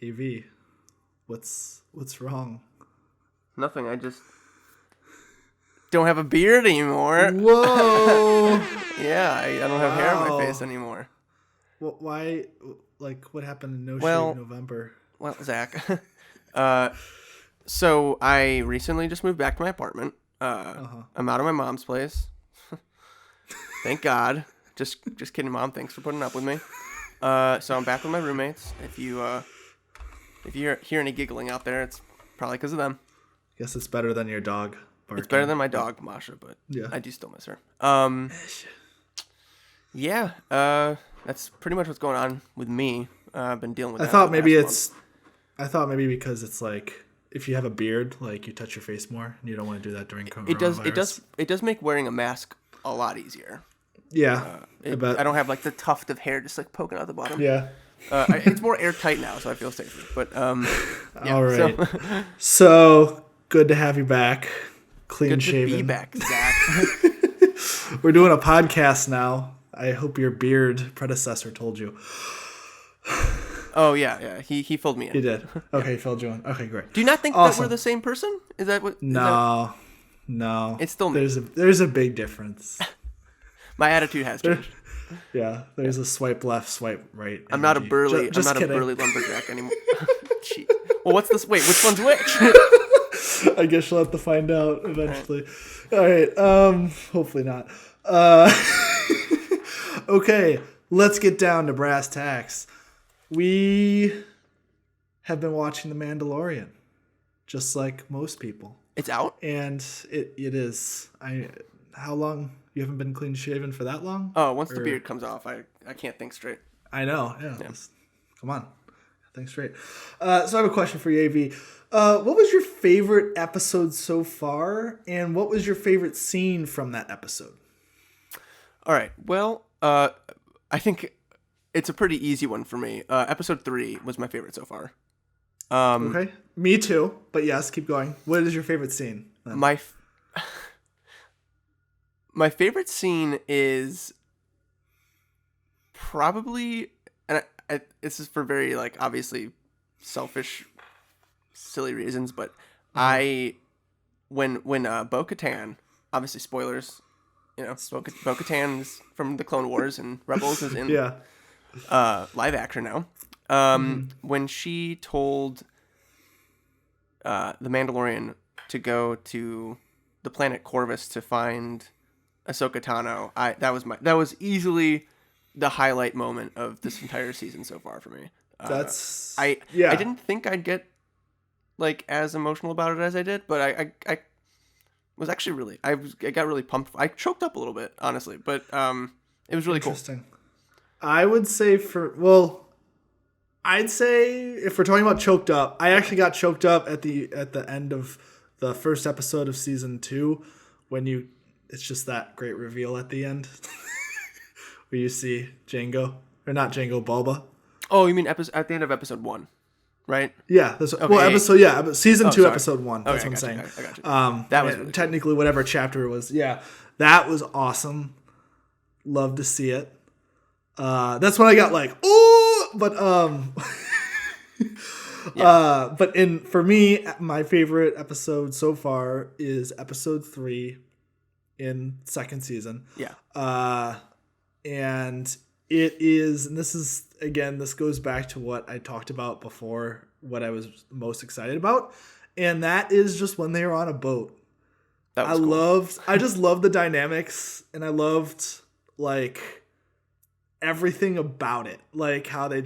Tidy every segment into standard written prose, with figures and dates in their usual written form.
AV, what's wrong? Nothing. I just don't have a beard anymore. Whoa! Yeah, I don't have hair on my face anymore. Well, why? Like, what happened in Shave November? Well, Zach. So I recently just moved back to my apartment. I'm out of my mom's place. Thank God. Just kidding, Mom. Thanks for putting up with me. So I'm back with my roommates. If you hear any giggling out there, it's probably because of them. Guess it's better than your dog barking. It's better than my dog, Masha, but yeah. I do still miss her. Yeah, that's pretty much what's going on with me. I've been dealing with that. I thought maybe because it's like if you have a beard, like you touch your face more, and you don't want to do that during coronavirus. It does make wearing a mask a lot easier. Yeah, I don't have like the tuft of hair just like poking out the bottom. Yeah. It's more airtight now, so I feel safer. But yeah, all right. So good to have you back, clean shaven. Good to be back, Zach. We're doing a podcast now. I hope your beard predecessor told you. Oh yeah. He filled me in. He did. Okay, he filled you in. Okay, great. Do you not think that we're the same person? Is that what? No. It's still me. There's a big difference. My attitude has changed. Yeah, there's a swipe left, swipe right. I'm not a burly lumberjack anymore. Jeez. Well, what's this? Wait, which one's which? I guess you'll have to find out eventually. All right. Hopefully not. Okay, let's get down to brass tacks. We have been watching The Mandalorian, just like most people. It's out? And it is. How long? You haven't been clean shaven for that long? Oh, once the beard comes off, I can't think straight. I know. Yeah. Come on. Think straight. So I have a question for you, AV. What was your favorite episode so far, and what was your favorite scene from that episode? All right. Well, I think it's a pretty easy one for me. Episode 3 was my favorite so far. Okay. Me too. But yes, keep going. What is your favorite scene? Then? My favorite scene is probably, and this is for very like obviously selfish, silly reasons, but when Bo-Katan, obviously spoilers, Bo-Katan is from the Clone Wars and Rebels is in live action now. When she told the Mandalorian to go to the planet Corvus to find Ahsoka Tano, that was easily the highlight moment of this entire season so far for me. I didn't think I'd get like as emotional about it as I did, but I was actually I got really pumped. I choked up a little bit, honestly, but it was really interesting. Cool. I would say I'd say if we're talking about choked up, I actually got choked up at the end of the first episode of season 2 when it's just that great reveal at the end where you see Jango, or not Jango, Boba. Oh, you mean at the end of episode 1, right? Yeah. Season 2, episode 1. That's what I'm saying. I got you. That was really technically cool. Whatever chapter it was. Yeah, that was awesome. Love to see it. That's when I got like, oh, but for me, my favorite episode so far is episode 3 in second season. Yeah. And it is, and this goes back to what I talked about before, what I was most excited about, and that is just when they were on a boat. I just loved the dynamics, and I loved like everything about it, like how they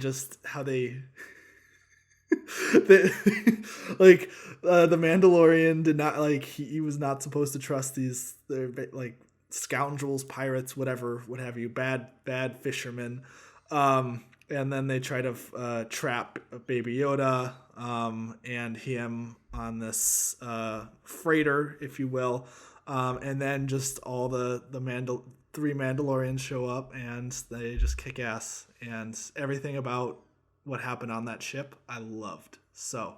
like the Mandalorian did not like he was not supposed to trust they're like scoundrels, pirates, whatever, what have you, bad fishermen, and then they try to trap Baby Yoda and him on this freighter, if you will, and then just all the three Mandalorians show up and they just kick ass, and everything about what happened on that ship I loved. So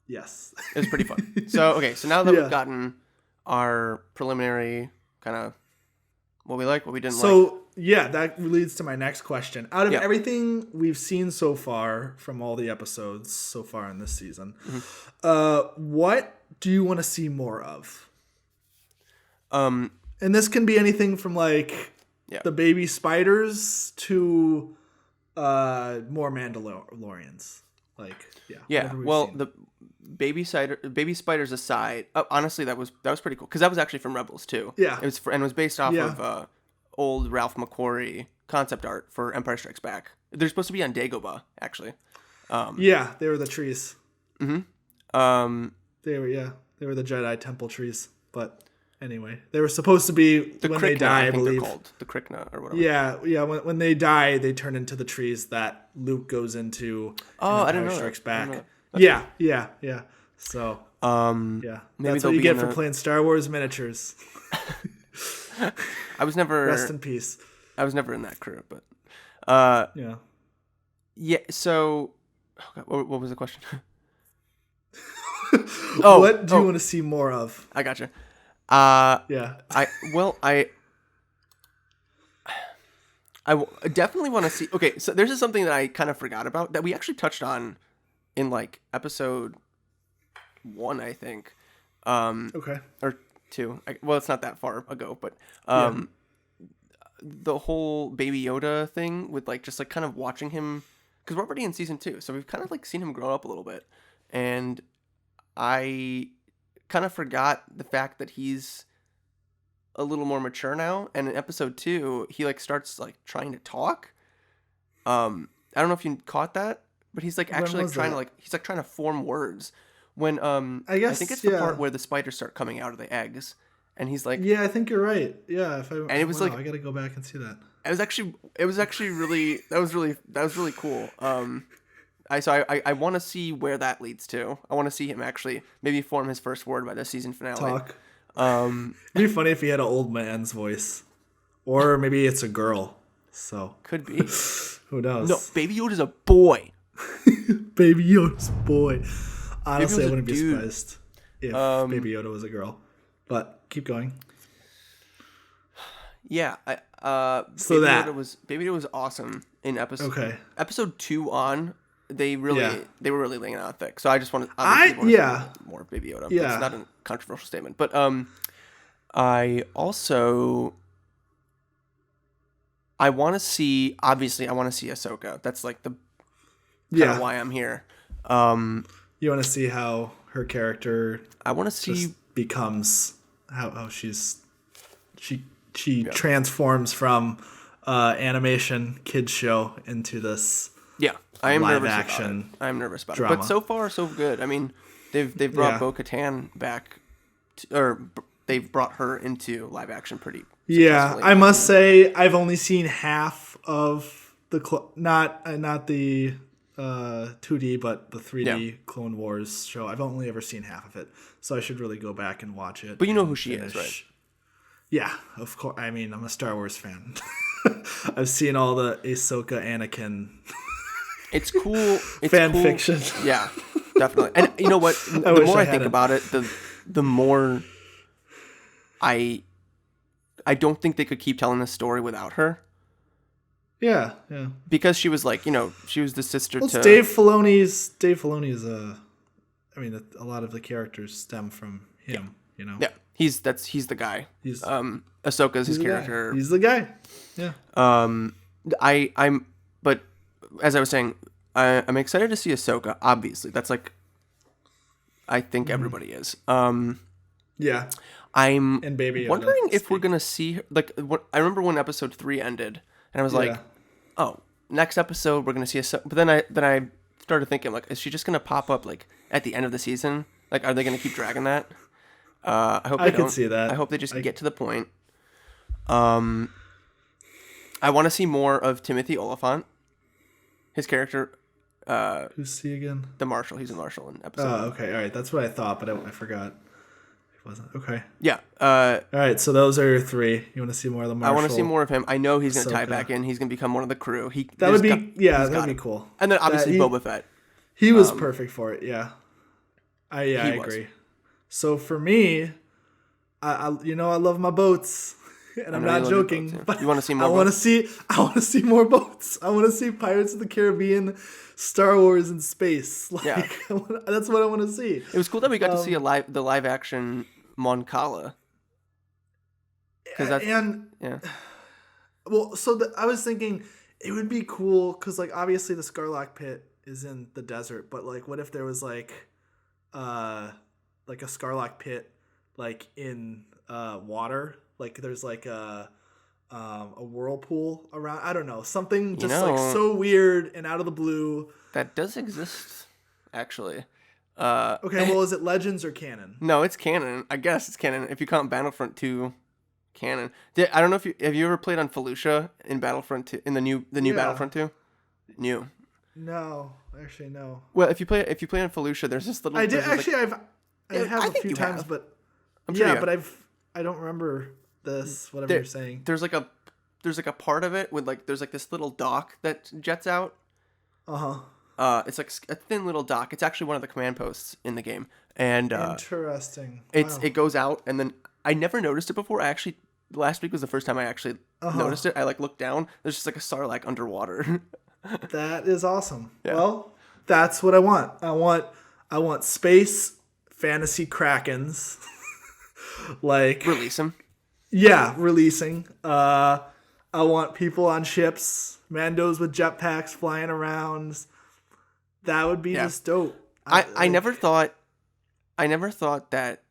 yes, it was pretty fun. So now that we've gotten our preliminary kind of what we like, what we didn't like. yeah, that leads to my next question. Out of Yeah. everything we've seen so far from all the episodes so far in this season, what do you want to see more of? And this can be anything from like the baby spiders to more Mandalorians. Like Well, the baby spiders aside, honestly, that was pretty cool because that was actually from Rebels too. Yeah, it was based off of old Ralph McQuarrie concept art for Empire Strikes Back. They're supposed to be on Dagobah, actually. They were the trees. Mm-hmm. They were the Jedi temple trees. But anyway, they were supposed to be the when Krykna, they die. I believe they're called the Krykna or whatever. Yeah. When they die, they turn into the trees that Luke goes into. I didn't know Strikes that. Back. Yeah. So maybe that's what you get for playing Star Wars miniatures. I was never rest in peace. I was never in that crew, but yeah. So, what was the question? What do you want to see more of? I gotcha. Yeah. I definitely want to see. Okay, so this is something that I kind of forgot about that we actually touched on in like episode 1, I think. Okay. Or 2. Well, it's not that far ago, but the whole Baby Yoda thing with like just like kind of watching him, because we're already in season 2, so we've kind of like seen him grow up a little bit, and I kind of forgot the fact that he's a little more mature now, and in episode 2 he like starts like trying to talk. I don't know if you caught that, but he's like actually like trying to form words when I think it's the part where the spiders start coming out of the eggs, and he's like, I think you're right. Yeah, and it was like, I gotta go back and see that. It was actually really that was really cool. I want to see where that leads to. I want to see him actually maybe form his first word by the season finale. Talk. It'd be funny if he had an old man's voice, or maybe it's a girl. So could be. Who knows? No, Baby Yoda's a boy. Baby Yoda's a boy. Honestly, I wouldn't be dude. surprised if Baby Yoda was a girl. But keep going. Yeah, so Baby Yoda was awesome in episode 2 on. They were really laying it out thick. So I just want to more Baby Yoda. Yeah. It's not a controversial statement, but I want to see Ahsoka. That's like the kind of why I'm here. You want to see how her character becomes how she transforms from animation kids show into this I am live nervous action. I'm nervous about drama. it, but so far so good. I mean, they've brought Bo-Katan back, or they've brought her into live action pretty. Yeah, I must say I've only seen half of the not the 2D but the 3D Clone Wars show. I've only ever seen half of it, so I should really go back and watch it. But you know who she is, right? Yeah, of course. I mean, I'm a Star Wars fan. I've seen all the Ahsoka Anakin. It's cool. It's fan cool. fiction. Yeah, definitely. And you know what? The more I think about it, the more I don't think they could keep telling this story without her. Yeah. Because she was like, she was the sister to Dave Filoni's. I mean, a lot of the characters stem from him. Yeah, he's the guy. He's Ahsoka's his character. He's the guy. Yeah. But as I was saying, I'm excited to see Ahsoka. Obviously, that's like, I think everybody is. Yeah. I'm and Baby Yoda, wondering if we're gonna see her. Like, I remember when episode 3 ended, and I was like, oh, next episode we're gonna see Ahsoka. But then I started thinking, like, is she just gonna pop up like at the end of the season? Like, are they gonna keep dragging that? I hope they don't. Can see that. I hope they just get to the point. I want to see more of Timothy Oliphant. His character. Who's he again? The Marshal. He's a Marshal in episode. Oh, okay. All right. That's what I thought, but I forgot. It wasn't. Okay. Yeah. All right. So those are your 3. You want to see more of the Marshal? I want to see more of him. I know he's going to tie back in. He's going to become one of the crew. That would be cool. And then obviously Boba Fett. He was perfect for it. Yeah. I agree. So for me, I love my boats. and I'm not joking. But you want to see more? I want to see more boats. I want to see Pirates of the Caribbean, Star Wars in space. Like, yeah, that's what I want to see. It was cool that we got to see the live action Mon Cala. Yeah. Well, so I was thinking it would be cool because, like, obviously the Scarlock Pit is in the desert, but like, what if there was like a Scarlock Pit like in water? Like, there's like a whirlpool around. I don't know, something just like so weird and out of the blue. That does exist, actually. Okay, well, is it Legends or canon? No, it's canon. I guess it's canon if you count Battlefront 2 canon. I don't know if you ever played on Felucia in Battlefront 2, in the new Battlefront 2? New. No, actually no. Well, if you play on Felucia, there's this little. I did actually. I have a few times, but I'm sure but I don't remember this. Whatever you're saying. There's like a part of it with like there's like this little dock that jets out. It's like a thin little dock. It's actually one of the command posts in the game, and interesting. It goes out, and then I never noticed it before. Last week was the first time I actually noticed it. I like looked down. There's just like a Sarlacc underwater. That is awesome. Yeah. Well, that's what I want. I want space fantasy krakens. Like, release them. Yeah, releasing. I want people on ships, Mandos with jetpacks flying around. That would be just dope. I never thought that,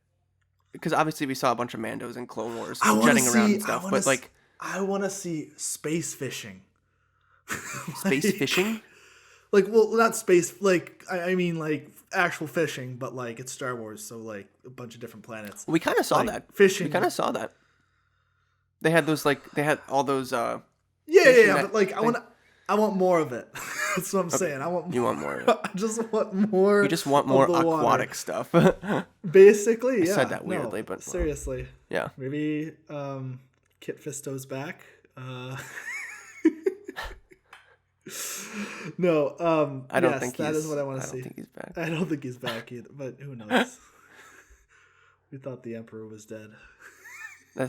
because obviously we saw a bunch of Mandos in Clone Wars jetting around and stuff, but like I want to see space fishing. Space fishing? Like, well, not space. Like, I mean, like actual fishing, but like it's Star Wars, so like a bunch of different planets. We kind of saw that fishing. We kind of saw that. They had all those. Yeah. But like, I want more of it. That's what I'm saying. You want more of it. I just want more. You just want more aquatic stuff. Basically, yeah. I said that weirdly, but seriously. Yeah. Maybe Kit Fisto's back. No, I don't think that is what I want to see. I don't think he's back. I don't think he's back either, but who knows? We thought the Emperor was dead.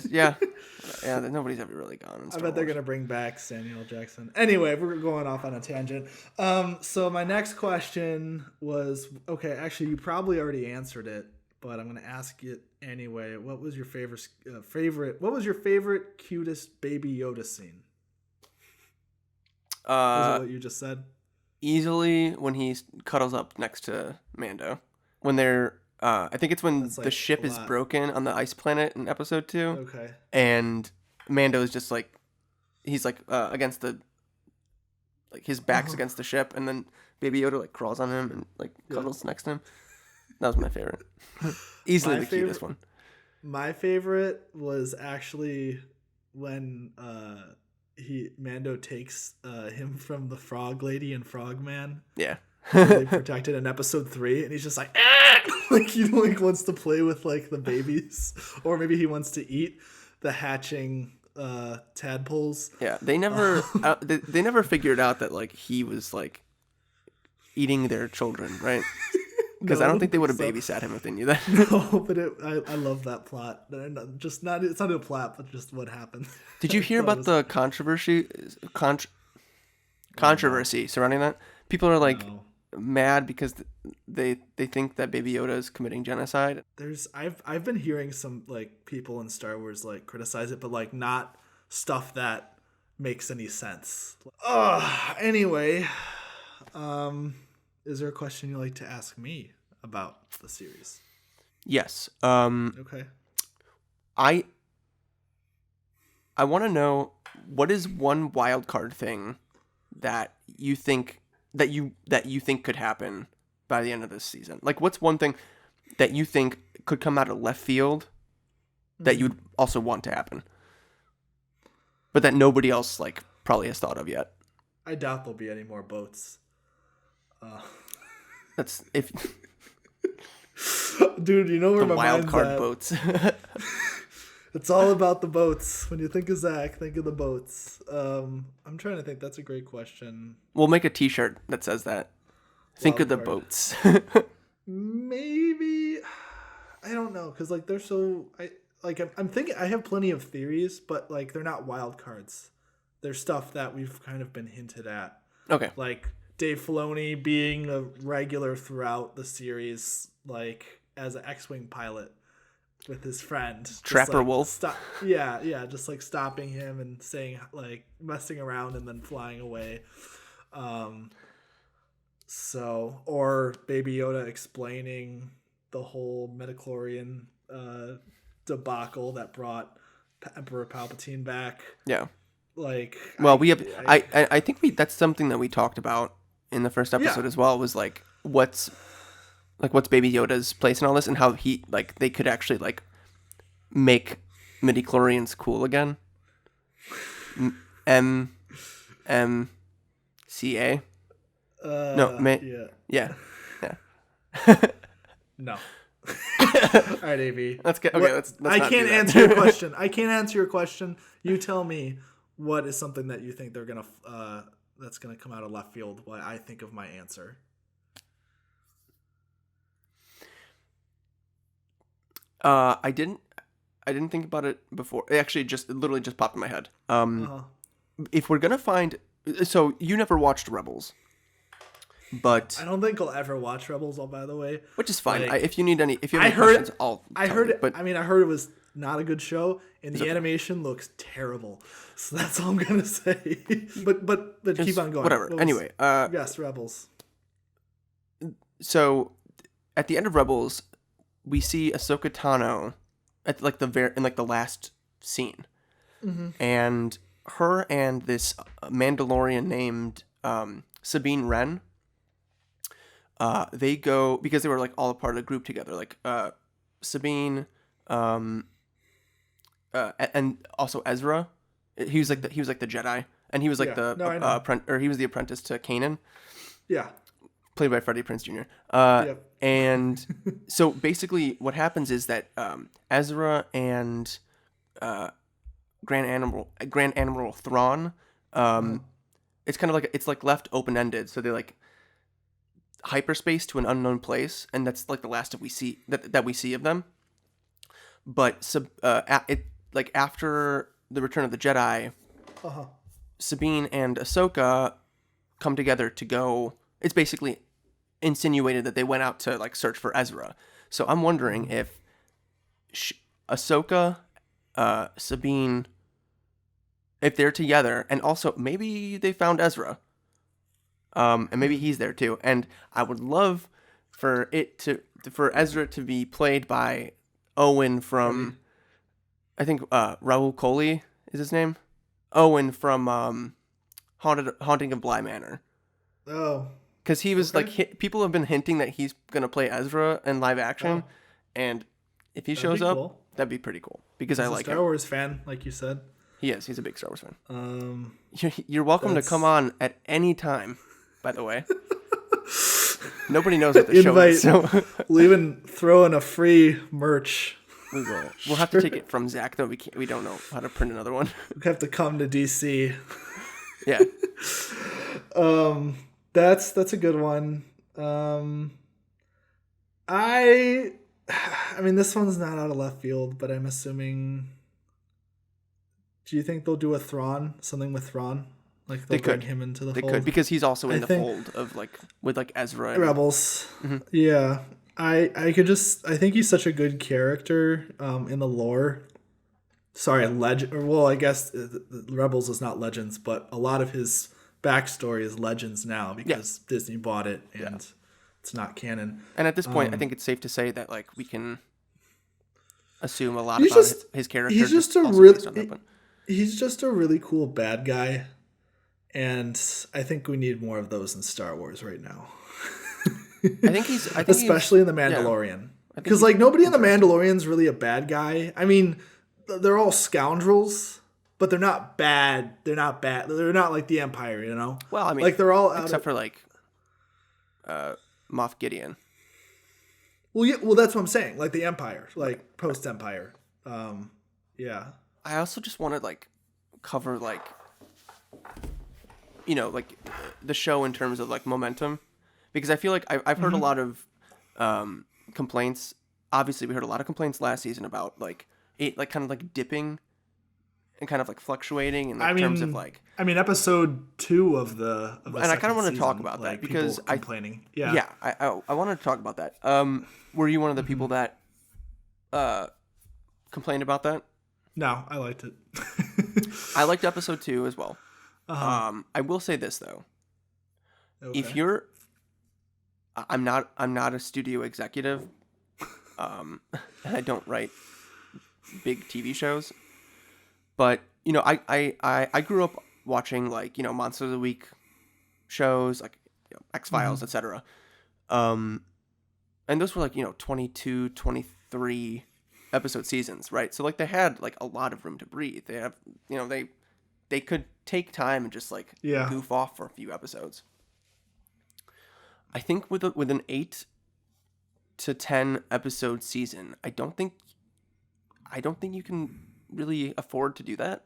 Yeah. Nobody's ever really gone. I bet they're gonna bring back Samuel Jackson. Anyway, we're going off on a tangent. So my next question was, okay, actually you probably already answered it, but I'm gonna ask it anyway. What was your favorite? What was your favorite cutest Baby Yoda scene? Was it what you just said? Easily when he cuddles up next to Mando. When they're, I think it's when the ship is broken on the ice planet in episode 2. Okay. And Mando is just like, he's like against the, like his back's against the ship, and then Baby Yoda like crawls on him and like cuddles next to him. That was my favorite. Easily the cutest one. My favorite was actually when Mando takes him from the Frog Lady and Frogman. Yeah. They protected in episode 3, and he's just like, like he like wants to play with like the babies, or maybe he wants to eat the hatching tadpoles. Yeah, they never they never figured out that like he was like eating their children, right? Because I don't think they would have babysat him if they knew that. No, but I love that plot. It's not a plot, but just what happened. Did you hear about the controversy surrounding that? People are like mad because they think that Baby Yoda is committing genocide. I've been hearing some like people in Star Wars like criticize it, but like not stuff that makes any sense. Anyway, is there a question you'd like to ask me about the series? Yes. Okay. I want to know, what is one wild card thing that you think could happen by the end of this season? Like, what's one thing that you think could come out of left field that you'd also want to happen, but that nobody else like probably has thought of yet? I doubt there'll be any more boats. That's if. Dude, you know where my wild card at. Boats. It's all about the boats. When you think of Zach, think of the boats. I'm trying to think. That's a great question. We'll make a T-shirt that says that. Think of the boats. Maybe. I don't know, because like they're so. like I'm thinking I have plenty of theories, but like they're not wild cards. They're stuff that we've kind of been hinted at. Okay. Like Dave Filoni being a regular throughout the series, like as an X-wing pilot with his friend. Trapper Wolf. Just like stopping him and saying like messing around and then flying away. Or Baby Yoda explaining the whole midichlorian debacle that brought Emperor Palpatine back. Yeah. Like, well, I think that's something that we talked about in the first episode as well, was like what's Baby Yoda's place in all this, and how they could actually like make midichlorians cool again. MCA. Yeah. No. All right, AV. Let's get okay. Let's I can't answer your question. I can't answer your question. You tell me what is something that you think they're gonna that's gonna come out of left field. What I think of my answer. I didn't think about it before. It actually literally just popped in my head. If we're gonna find, so you never watched Rebels. But I don't think I'll ever watch Rebels. By the way, which is fine. Like, if you have any questions, I heard it. I heard it was not a good show, and the animation looks terrible. So that's all I'm gonna say. but keep on going. Whatever. Anyway, yes, Rebels. So at the end of Rebels, we see Ahsoka Tano at like the last scene, and her and this Mandalorian named Sabine Wren. They go because they were like all a part of the group together, like Sabine, and also Ezra. He was like the Jedi, and he was like he was the apprentice to Kanan. Yeah, played by Freddie Prinze Jr. And so basically, what happens is that Ezra and Grand Admiral Thrawn, it's kind of like it's like left open ended, so they like hyperspace to an unknown place, and that's like the last we see that we see of them. But after the Return of the Jedi, Sabine and Ahsoka come together to go. It's basically insinuated that they went out to like search for Ezra. So I'm wondering if Ahsoka, Sabine, if they're together, and also maybe they found Ezra. And maybe he's there too. And I would love for Ezra to be played by Owen from, I think Raul Coley is his name. Owen from Haunting of Bly Manor. Oh, because he was like people have been hinting that he's gonna play Ezra in live action, and if he shows up, that'd be pretty cool. Because I like him. Star Wars fan, like you said. He is. He's a big Star Wars fan. You're welcome to come on at any time. By the way, nobody knows what the show is. So we'll even throw in a free merch. We will. We'll have to take it from Zach though. We don't know how to print another one. We have to come to DC. Yeah. That's a good one. I mean, this one's not out of left field, but I'm assuming. Do you think they'll do something with Thrawn? Like they'll bring him into the fold? They could, because he's also in the fold of like with like Ezra and Rebels. Mm-hmm. Yeah. I think he's such a good character in the lore. Sorry, legend. Well, I guess Rebels is not Legends, but a lot of his backstory is Legends now because Disney bought it and it's not canon. And at this point, I think it's safe to say that like we can assume a lot about his character. He's just he's just a really cool bad guy. And I think we need more of those in Star Wars right now. Especially in The Mandalorian. Because like nobody in The Mandalorian is really a bad guy. I mean, they're all scoundrels, but they're not bad. They're not bad. They're not like the Empire, you know? Well, I mean, like they're all except for like Moff Gideon. Well, that's what I'm saying. Like the Empire, like post-Empire. Yeah. I also just want to like cover like, you know, like the show in terms of like momentum, because I feel like I've heard a lot of complaints. Obviously, we heard a lot of complaints last season about like, it like kind of like dipping and kind of like fluctuating in like terms of like. I mean, episode 2 of the and I kind of want to talk about that because complaining. I wanted to talk about that. Were you one of the people that complained about that? No, I liked it. I liked episode 2 as well. I will say this though. Okay. If you're, I'm not a studio executive, and I don't write big TV shows, but you know, I grew up watching like, you know, Monster of the Week shows, like, you know, X-Files, etc. And those were like, you know, 22, 23 episode seasons, right? So like they had like a lot of room to breathe. They have, you know, they could take time and just like goof off for a few episodes. I think with an 8 to 10 episode season, I don't think you can really afford to do that.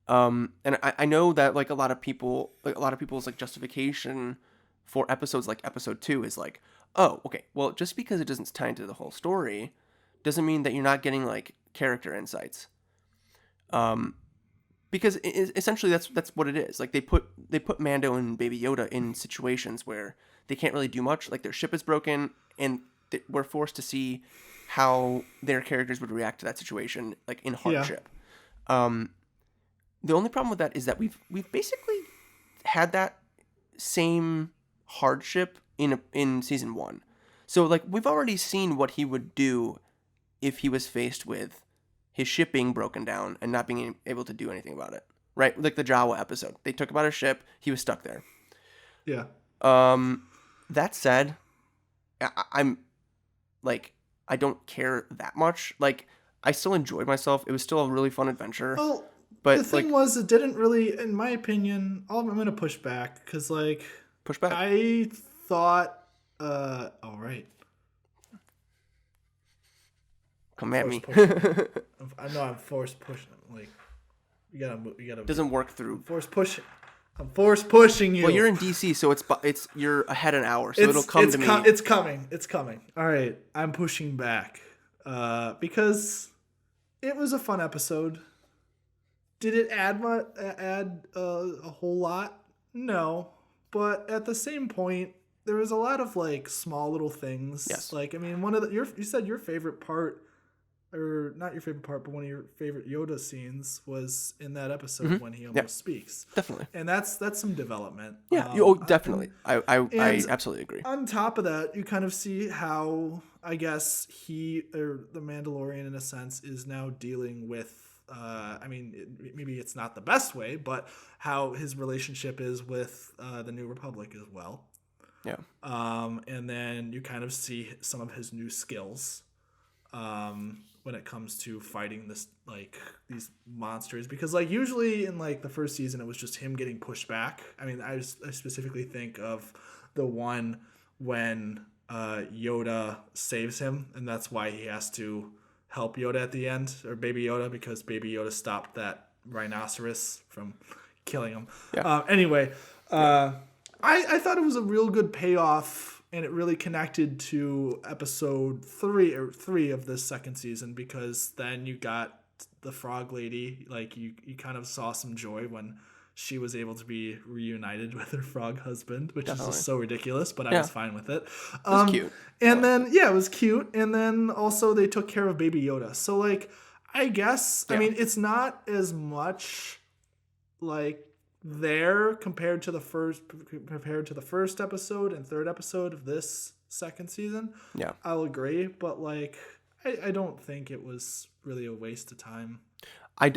And I know that like a lot of people's like justification for episodes like episode 2 is like, oh, okay, well, just because it doesn't tie into the whole story doesn't mean that you're not getting like character insights. Because essentially that's what it is. Like they put Mando and Baby Yoda in situations where they can't really do much. Like their ship is broken, and we're forced to see how their characters would react to that situation, like in hardship. The only problem with that is that we've basically had that same hardship in season 1. So like we've already seen what he would do if he was faced with his ship being broken down and not being able to do anything about it. Right? Like the Jawa episode. They took him out of his ship, he was stuck there. Yeah. That said, I'm like, I don't care that much. Like, I still enjoyed myself. It was still a really fun adventure. Well, but the thing was, it didn't really, in my opinion, I'm going to push back because, like, push back. I thought, all right. Come at me. I know I'm force pushing. Like, you gotta. Doesn't work through. Force pushing. I'm force pushing you. Well, you're in DC, so it's you're ahead an hour, so it'll come to me. It's coming. All right, I'm pushing back, because it was a fun episode. Did it add a whole lot? No, but at the same point, there was a lot of like small little things. Yes. Like, I mean, you said your favorite part, or not your favorite part, but one of your favorite Yoda scenes was in that episode when he almost speaks. Definitely. And that's some development. Yeah. Definitely. I absolutely agree. On top of that, you kind of see how, I guess, the Mandalorian in a sense is now dealing with, maybe it's not the best way, but how his relationship is with the New Republic as well. Yeah. And then you kind of see some of his new skills when it comes to fighting these monsters, because like usually in like the first season it was just him getting pushed back. I mean, I specifically think of the one when Yoda saves him, and that's why he has to help Yoda at the end, or Baby Yoda, because Baby Yoda stopped that rhinoceros from killing him. Yeah. I thought it was a real good payoff, and it really connected to episode 3 of this second season, because then you got the frog lady. Like you kind of saw some joy when she was able to be reunited with her frog husband, which is just so ridiculous, but I was fine with it. It was cute. And then, it was cute. And then also they took care of Baby Yoda. So like, I guess, I mean, it's not as much like there compared to the first episode and third episode of this second season. Yeah, I'll agree, but like I don't think it was really a waste of time. I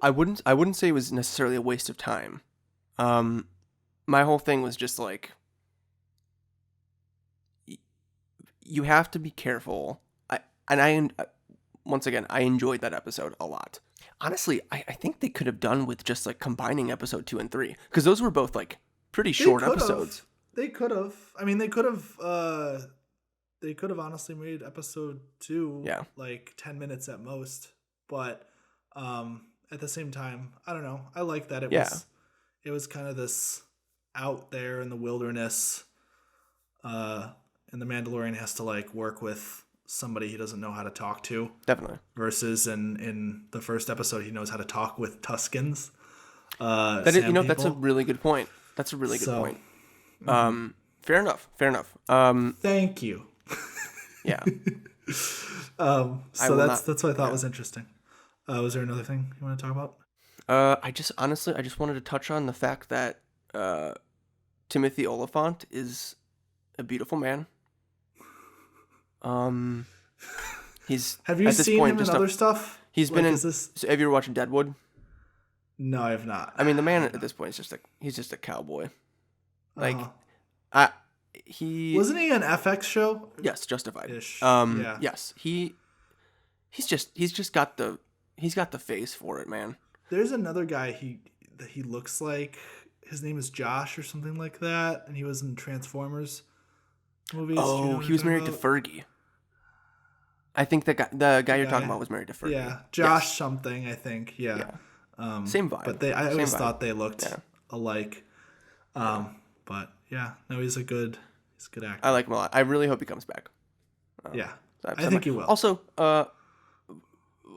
wouldn't say it was necessarily a waste of time. My whole thing was just like, you have to be careful. Once again, I enjoyed that episode a lot. Honestly, I think they could have done with just like combining episode 2 and 3, because those were both like pretty short episodes. They could have. I mean, they could have honestly made episode 2 like 10 minutes at most. But at the same time, I don't know. I like that it was kind of this out there in the wilderness, and the Mandalorian has to like work with somebody he doesn't know how to talk to. Definitely. Versus in the first episode, he knows how to talk with Tuskens. That's a really good point. That's a really good point. Fair enough. Thank you. Yeah. So that's what I thought was interesting. Was there another thing you want to talk about? I just wanted to touch on the fact that Timothy Olyphant is a beautiful man. He's have you seen him in other stuff? He's been in. So have you ever watched Deadwood? No, I have not. I mean, the man at this point is he's just a cowboy. Like, he wasn't he an FX show? Yes, Justified. Yeah. Yes, he's just got the face for it, man. There's another guy that he looks like. His name is Josh or something like that, and he was in Transformers movies. Oh, you know he was married to Fergie. I think the guy you're talking about was married to Fergie. Yeah, Josh something, I think. Yeah. Same vibe. But I always thought they looked alike. But yeah, no, he's a good actor. I like him a lot. I really hope he comes back. Yeah, I think he will. Also, a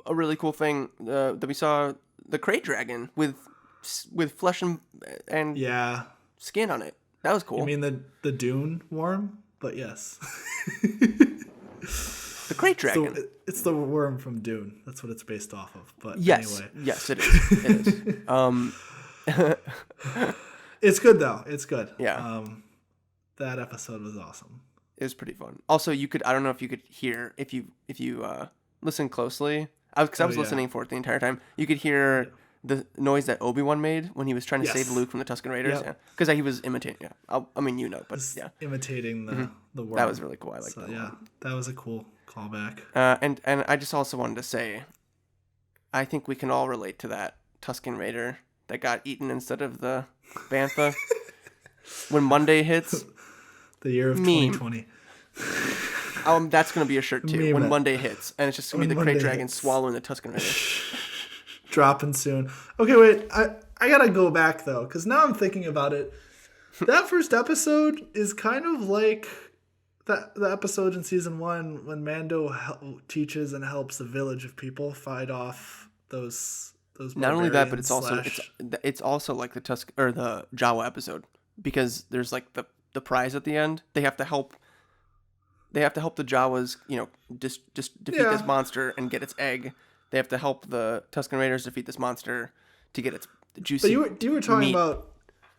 really cool thing that we saw, the Krayt Dragon with flesh and skin on it. That was cool. You mean the Dune worm? But yes. The Krayt Dragon. It's the worm from Dune. That's what it's based off of. But yes, anyway. Yes, it is. It's good though. It's good. Yeah. That episode was awesome. It was pretty fun. Also, I don't know if you could hear if you listen closely. I was listening for it the entire time. You could hear the noise that Obi-Wan made when he was trying to save Luke from the Tusken Raiders. Yep. Yeah, because he was imitating. Yeah, imitating the worm. That was really cool. I like that. Yeah, that was a cool callback. And I just also wanted to say, I think we can all relate to that Tusken Raider that got eaten instead of the bantha when Monday hits. The year of 2020. That's gonna be a shirt too. When Monday hits, and it's just gonna be the Krayt Dragon swallowing the Tusken Raider. Dropping soon. Okay, wait. I gotta go back though, because now I'm thinking about it. That first episode is kind of like the episode in season 1 when Mando teaches and helps a village of people fight off those. Not only that, but it's also like the the Jawa episode, because there's like the prize at the end. They have to help the Jawas, just defeat this monster and get its egg. They have to help the Tusken Raiders defeat this monster to get its juicy. But you were talking meat. About,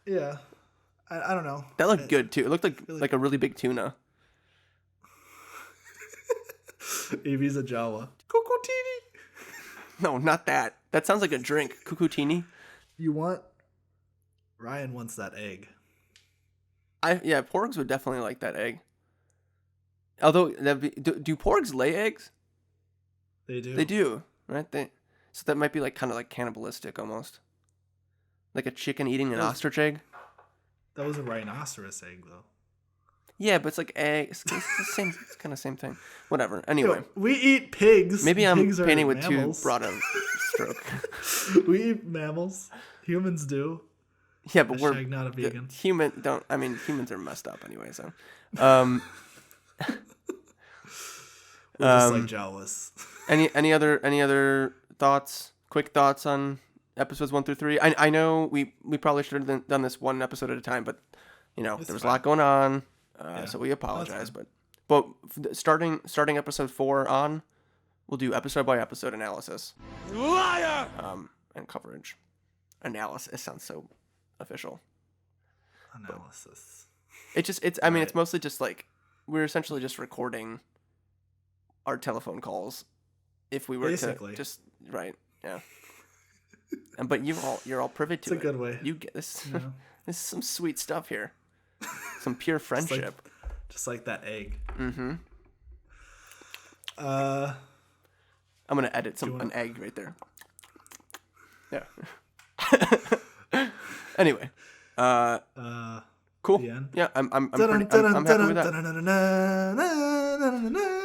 yeah. I don't know. That looked good too. It looked like a really big tuna. Evie's a Jawa. Kukutini. No, not that. That sounds like a drink. Kukutini. Ryan wants that egg. Porgs would definitely like that egg. Although, do porgs lay eggs? They do. They do, right? So that might be kind of cannibalistic almost. Like a chicken eating an ostrich egg. That was a rhinoceros egg, though. Yeah, but it's like egg. It's the same. It's kind of same thing. Whatever. Anyway, we eat pigs. Maybe I'm pigs painting with mammals. too broad a stroke. We eat mammals. Humans do. Yeah, but we're not a vegan. Humans are messed up anyway. So, we're just like Jawas. Any other thoughts? Quick thoughts on episodes 1 through 3. I know we probably should have done this one episode at a time, but there was a lot going on, so we apologize. But starting episode 4 on, we'll do episode by episode analysis. Liar. And coverage. Analysis sounds so official. Analysis. It's mostly just we're essentially just recording our telephone calls if we were basically to just right, yeah. But you're all privy to it. It's a good way. You get this. This is some sweet stuff here. Some pure friendship. Just like that egg. Mm-hmm. I'm gonna edit an egg right there. Yeah. Anyway. Cool. The end? Yeah, I'm happy with that.